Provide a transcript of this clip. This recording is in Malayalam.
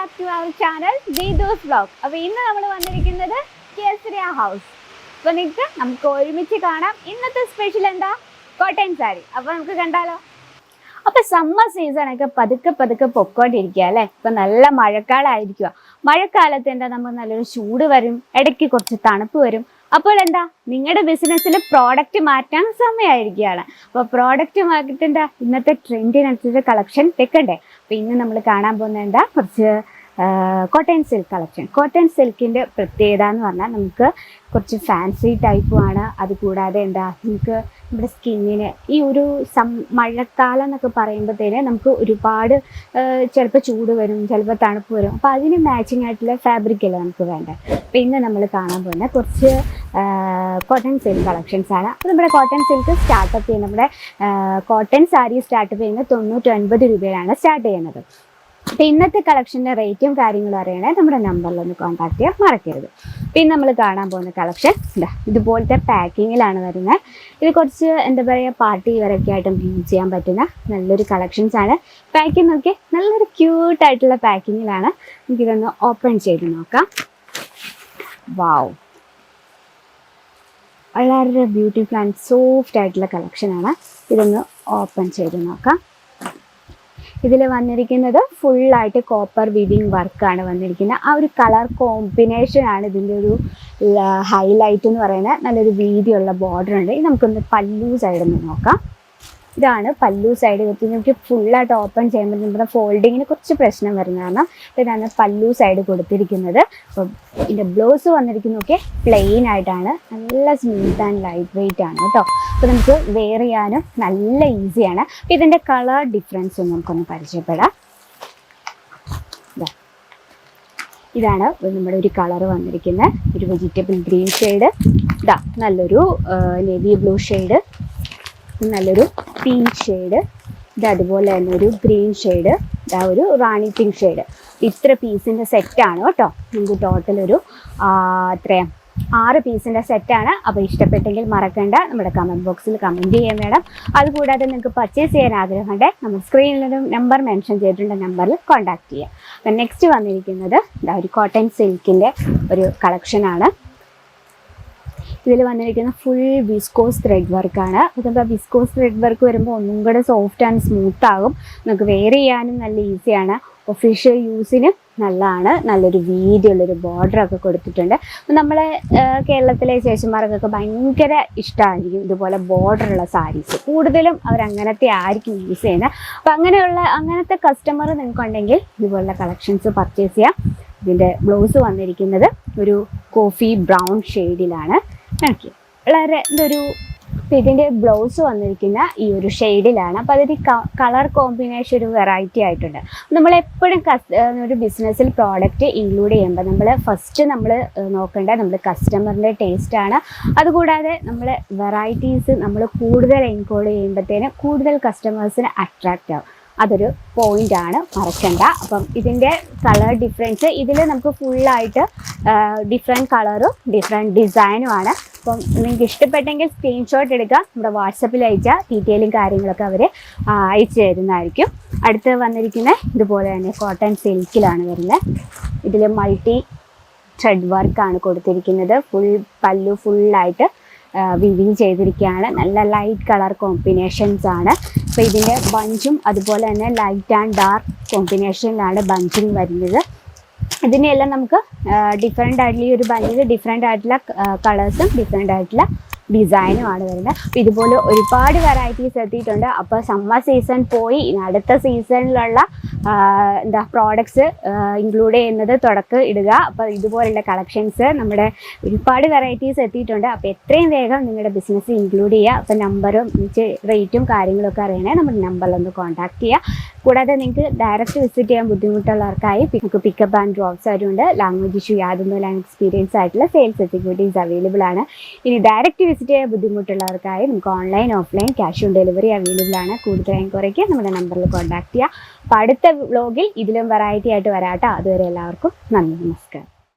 back to our channel Deedu's Vlog. അപ്പോൾ ഇന്ന് നമ്മൾ വന്നിരിക്കുന്നത് കേസരിയ ഹൗസ്. അപ്പോൾ നമുക്ക് ഒരുമിച്ച് കാണാം. ഇന്നത്തെ സ്പെഷ്യൽ എന്താ? കോട്ടൺ സാരി. അപ്പോൾ നമുക്ക് കണ്ടാലോ. അപ്പോൾ സമ്മർ സീസൺ ഒക്കെ പതുക്കെ പൊക്കോണ്ടിരിക്കുക അല്ലേ. ഇപ്പം നല്ല മഴക്കാലമായിരിക്കുക. മഴക്കാലത്ത് എന്താ നമുക്ക് നല്ലൊരു ചൂട് വരും, ഇടയ്ക്ക് കുറച്ച് തണുപ്പ് വരും. അപ്പോൾ എന്താ നിങ്ങളുടെ ബിസിനസ്സിൽ പ്രോഡക്റ്റ് മാറ്റാൻ സമയമായിരിക്കുകയാണ്. അപ്പോൾ പ്രോഡക്റ്റ് മാറ്റിട്ട് ഇന്നത്തെ ട്രെൻഡിനനുസരിച്ച് കളക്ഷൻ വെക്കണ്ടേ. അപ്പോൾ ഇന്ന് നമ്മൾ കാണാൻ പോകുന്നത് എന്താ, കുറച്ച് കോട്ടൺ സിൽക്ക് കളക്ഷൻ. കോട്ടൺ സിൽക്കിൻ്റെ പ്രത്യേകത എന്ന് പറഞ്ഞാൽ നമുക്ക് കുറച്ച് ഫാൻസി ടൈപ്പുമാണ്. അതുകൂടാതെ എന്താ നമുക്ക് നമ്മുടെ സ്കിന്നിന് ഈ ഒരു മഴക്കാലം എന്നൊക്കെ പറയുമ്പോഴത്തേന് നമുക്ക് ഒരുപാട് ചിലപ്പോൾ ചൂട് വരും, ചിലപ്പോൾ തണുപ്പ് വരും. അപ്പോൾ അതിന് മാച്ചിങ് ആയിട്ടുള്ള ഫാബ്രിക്കല്ലേ നമുക്ക് വേണ്ടത്. അപ്പോൾ ഇന്ന് നമ്മൾ കാണാൻ പോകുന്ന കുറച്ച് കോട്ടൺ സിൽക്ക് കളക്ഷൻസ് ആണ്. അപ്പോൾ നമ്മുടെ കോട്ടൺ സിൽക്ക് സ്റ്റാർട്ടപ്പ് ചെയ്യുന്നത്, നമ്മുടെ കോട്ടൺ സാരി സ്റ്റാർട്ടപ്പ് ചെയ്യുന്നത് 99 രൂപയിലാണ് സ്റ്റാർട്ട് ചെയ്യുന്നത്. അപ്പോൾ ഇന്നത്തെ കളക്ഷൻ്റെ റേറ്റും കാര്യങ്ങളും അറിയണേ നമ്മുടെ നമ്പറിലൊന്ന് കോൺടാക്ട് ചെയ്യാൻ മറക്കരുത്. പിന്നെ നമ്മൾ കാണാൻ പോകുന്ന കളക്ഷൻ ഇതുപോലത്തെ പാക്കിങ്ങിലാണ് വരുന്നത്. ഇത് കുറച്ച് എന്താ പറയുക, പാർട്ടി വെയറൊക്കെ ആയിട്ട് യൂസ് ചെയ്യാൻ പറ്റുന്ന നല്ലൊരു കളക്ഷൻസ് ആണ്. പാക്കിംഗ് നോക്കി നല്ലൊരു ക്യൂട്ടായിട്ടുള്ള പാക്കിങ്ങിലാണ്. നമുക്കിതൊന്ന് ഓപ്പൺ ചെയ്ത് നോക്കാം. വാവ്, വളരെ ബ്യൂട്ടിഫുൾ ആൻഡ് സോഫ്റ്റ് ആയിട്ടുള്ള കളക്ഷനാണ്. ഇതൊന്ന് ഓപ്പൺ ചെയ്ത് നോക്കാം. ഇതിൽ വന്നിരിക്കുന്നത് ഫുള്ളായിട്ട് കോപ്പർ വീവിങ് വർക്കാണ് വന്നിരിക്കുന്നത്. ആ ഒരു കളർ കോമ്പിനേഷനാണ് ഇതിൻ്റെ ഒരു ഹൈലൈറ്റ് എന്ന് പറയുന്നത്. നല്ലൊരു വീതിയുള്ള ബോർഡർ ഉണ്ട്. ഇത് നമുക്കൊന്ന് പല്ലു സൈഡിൽ നിന്ന് നോക്കാം. ഇതാണ് പല്ലു സൈഡ്. നമുക്ക് ഫുള്ളായിട്ട് ഓപ്പൺ ചെയ്യുമ്പോൾ നമ്മുടെ ഫോൾഡിങ്ങിന് കുറച്ച് പ്രശ്നം വരുന്നതാണ്. ഇതാണ് പല്ലു സൈഡ് കൊടുത്തിരിക്കുന്നത്. അപ്പം ഇതിൻ്റെ ബ്ലൗസ് വന്നിരിക്കുന്നതൊക്കെ പ്ലെയിൻ ആയിട്ടാണ്. നല്ല സ്മൂത്ത് ആൻഡ് ലൈറ്റ് വെയിറ്റ് ആണ് കേട്ടോ. അപ്പോൾ നമുക്ക് വെയർ ചെയ്യാനും നല്ല ഈസിയാണ്. അപ്പോൾ ഇതിൻ്റെ കളർ ഡിഫറൻസ് നമുക്കൊന്ന് പരിചയപ്പെടാം. ഇതാണ് നമ്മുടെ ഒരു കളർ വന്നിരിക്കുന്നത്, ഒരു വെജിറ്റബിൾ ഗ്രീൻ ഷെയ്ഡ്. ഇതാ നല്ലൊരു നേവി ബ്ലൂ ഷെയ്ഡ്, നല്ലൊരു പിങ്ക് ഷെയ്ഡ്, ഇത് അതുപോലെ തന്നെ ഒരു ഗ്രീൻ ഷെയ്ഡ്, ഇതാ ഒരു റാണി പിങ്ക് ഷെയ്ഡ്. ഇത്ര പീസിൻ്റെ സെറ്റാണ് കേട്ടോ. നിങ്ങൾക്ക് ടോട്ടൽ ഒരു എത്രയാണ് 6 പീസിൻ്റെ സെറ്റാണ്. അപ്പോൾ ഇഷ്ടപ്പെട്ടെങ്കിൽ മറക്കണ്ട, നമ്മുടെ കമൻറ്റ് ബോക്സിൽ കമൻറ്റ് ചെയ്യാൻ വേണം. അതുകൂടാതെ നിങ്ങൾക്ക് പർച്ചേസ് ചെയ്യാൻ ആഗ്രഹമുണ്ട്, നമ്മൾ സ്ക്രീനിലൊരു നമ്പർ മെൻഷൻ ചെയ്തിട്ടുണ്ട്, നമ്പറിൽ കോൺടാക്ട് ചെയ്യുക. അപ്പം നെക്സ്റ്റ് വന്നിരിക്കുന്നത് ഇതാ ഒരു കോട്ടൺ സിൽക്കിൻ്റെ ഒരു കളക്ഷനാണ്. ഇതിൽ വന്നിരിക്കുന്ന ഫുൾ വിസ്കോസ് ത്രെഡ് വർക്കാണ്. അപ്പോൾ വിസ്കോസ് ത്രെഡ് വർക്ക് വരുമ്പോൾ ഒന്നും കൂടെ സോഫ്റ്റ് ആൻഡ് സ്മൂത്ത് ആകും. നമുക്ക് വെയർ ചെയ്യാനും നല്ല ഈസിയാണ്. ഒഫീഷ്യൽ യൂസിന് നല്ലതാണ്. നല്ലൊരു വീതിയുള്ളൊരു ബോർഡറൊക്കെ കൊടുത്തിട്ടുണ്ട്. നമ്മളെ കേരളത്തിലെ ചേച്ചിമാർക്കൊക്കെ ഭയങ്കര ഇഷ്ടമായിരിക്കും ഇതുപോലെ ബോർഡറുള്ള സാരീസ്. കൂടുതലും അവരങ്ങനത്തെ ആയിരിക്കും യൂസ് ചെയ്യുന്നത്. അപ്പോൾ അങ്ങനത്തെ കസ്റ്റമർ നിങ്ങൾക്കുണ്ടെങ്കിൽ ഇതുപോലുള്ള കളക്ഷൻസ് പർച്ചേസ് ചെയ്യാം. ഇതിൻ്റെ ബ്ലൗസ് വന്നിരിക്കുന്നത് ഒരു കോഫി ബ്രൗൺ ഷെയ്ഡിലാണ്. ഓക്കെ, വളരെ ഇതിൻ്റെ ബ്ലൗസ് വന്നിരിക്കുന്ന ഈ ഒരു ഷെയ്ഡിലാണ്. അപ്പോൾ അതൊരു കളർ കോമ്പിനേഷൻ ഒരു വെറൈറ്റി ആയിട്ടുണ്ട്. നമ്മളെപ്പോഴും ഒരു ബിസിനസ്സിൽ പ്രോഡക്റ്റ് ഇൻക്ലൂഡ് ചെയ്യുമ്പോൾ നമ്മൾ നോക്കേണ്ട നമ്മൾ കസ്റ്റമറിൻ്റെ ടേസ്റ്റാണ്. അതുകൂടാതെ നമ്മൾ വെറൈറ്റീസ് നമ്മൾ കൂടുതൽ എൻകോഡ് ചെയ്യുമ്പോഴത്തേന് കൂടുതൽ കസ്റ്റമേഴ്സിന് അട്രാക്റ്റ് ആവും. അതൊരു പോയിൻ്റാണ്, മറക്കണ്ട. അപ്പം ഇതിൻ്റെ കളർ ഡിഫറൻസ് ഇതിൽ നമുക്ക് ഫുള്ളായിട്ട് ഡിഫറെൻറ്റ് കളറും ഡിഫറെൻറ്റ് ഡിസൈനുമാണ്. അപ്പം നിങ്ങൾക്ക് ഇഷ്ടപ്പെട്ടെങ്കിൽ സ്ക്രീൻഷോട്ട് എടുക്കുക, നമ്മുടെ വാട്സപ്പിൽ അയച്ചാൽ ഡീറ്റെയിലും കാര്യങ്ങളൊക്കെ അവർ അയച്ചു തരുന്നതായിരിക്കും. അടുത്ത് വന്നിരിക്കുന്നത് ഇതുപോലെ തന്നെ കോട്ടൺ സിൽക്കിലാണ് വരുന്നത്. ഇതിൽ മൾട്ടി ത്രെഡ് വർക്കാണ് കൊടുത്തിരിക്കുന്നത്. പല്ലു ഫുള്ളായിട്ട് വിവിങ് ചെയ്തിരിക്കുകയാണ്. നല്ല ലൈറ്റ് കളർ കോമ്പിനേഷൻസ് ആണ്. അപ്പോൾ ഇതിൻ്റെ ബഞ്ചും അതുപോലെ തന്നെ ലൈറ്റ് ആൻഡ് ഡാർക്ക് കോമ്പിനേഷനിലാണ് ബഞ്ചിങ് വരുന്നത്. ഇതിനെല്ലാം നമുക്ക് ഡിഫറെൻ്റ് ആയിട്ടുള്ള ഈ ഒരു ബഞ്ചിൽ ഡിഫറെൻ്റ് ആയിട്ടുള്ള കളേഴ്സും ഡിഫറെൻ്റ് ആയിട്ടുള്ള ഡിസൈനുമാണ് വരുന്നത്. അപ്പോൾ ഇതുപോലെ ഒരുപാട് വെറൈറ്റീസ് എത്തിയിട്ടുണ്ട്. അപ്പോൾ സമ്മർ സീസൺ പോയി അടുത്ത സീസണിലുള്ള പ്രോഡക്ട്സ് ഇൻക്ലൂഡ് ചെയ്യുന്നത് തുടക്കം ഇടുക. അപ്പോൾ ഇതുപോലുള്ള കളക്ഷൻസ് നമ്മുടെ ഒരുപാട് വെറൈറ്റീസ് എത്തിയിട്ടുണ്ട്. അപ്പോൾ എത്രയും വേഗം നിങ്ങളുടെ ബിസിനസ് ഇൻക്ലൂഡ് ചെയ്യുക. അപ്പോൾ നമ്പറും റേറ്റും കാര്യങ്ങളൊക്കെ അറിയണേ നമ്മുടെ നമ്പറിലൊന്ന് കോൺടാക്ട് ചെയ്യുക. കൂടാതെ നിങ്ങൾക്ക് ഡയറക്റ്റ് വിസിറ്റ് ചെയ്യാൻ ബുദ്ധിമുട്ടുള്ളവർക്കായി നമുക്ക് പിക്കപ്പ് ആൻഡ് ഡ്രോപ്സ് ആയിട്ടുണ്ട്. ലാംഗ്വേജ് ഇഷ്യൂ യാതൊന്നുമില്ല, എക്സ്പീരിയൻസ് ആയിട്ടുള്ള സെയിൽസ് എക്സിക്യൂട്ടീവ്സ് അവൈലബിൾ ആണ്. ഇനി ഡയറക്റ്റ് വിസിറ്റ് ചെയ്യാൻ ബുദ്ധിമുട്ടുള്ളവർക്കായി നമുക്ക് online offline cash on delivery available ആണ്. കൂടുതൽ എൻക്വയറിക്ക് നമ്മുടെ നമ്പറിൽ കോൺടാക്ട് ചെയ്യുക. അപ്പോൾ അടുത്ത വ്ലോഗിൽ ഇതിലും വെറൈറ്റി ആയിട്ട് വരാട്ടോ. അതുവരെ എല്ലാവർക്കും നന്ദി, നമസ്കാരം.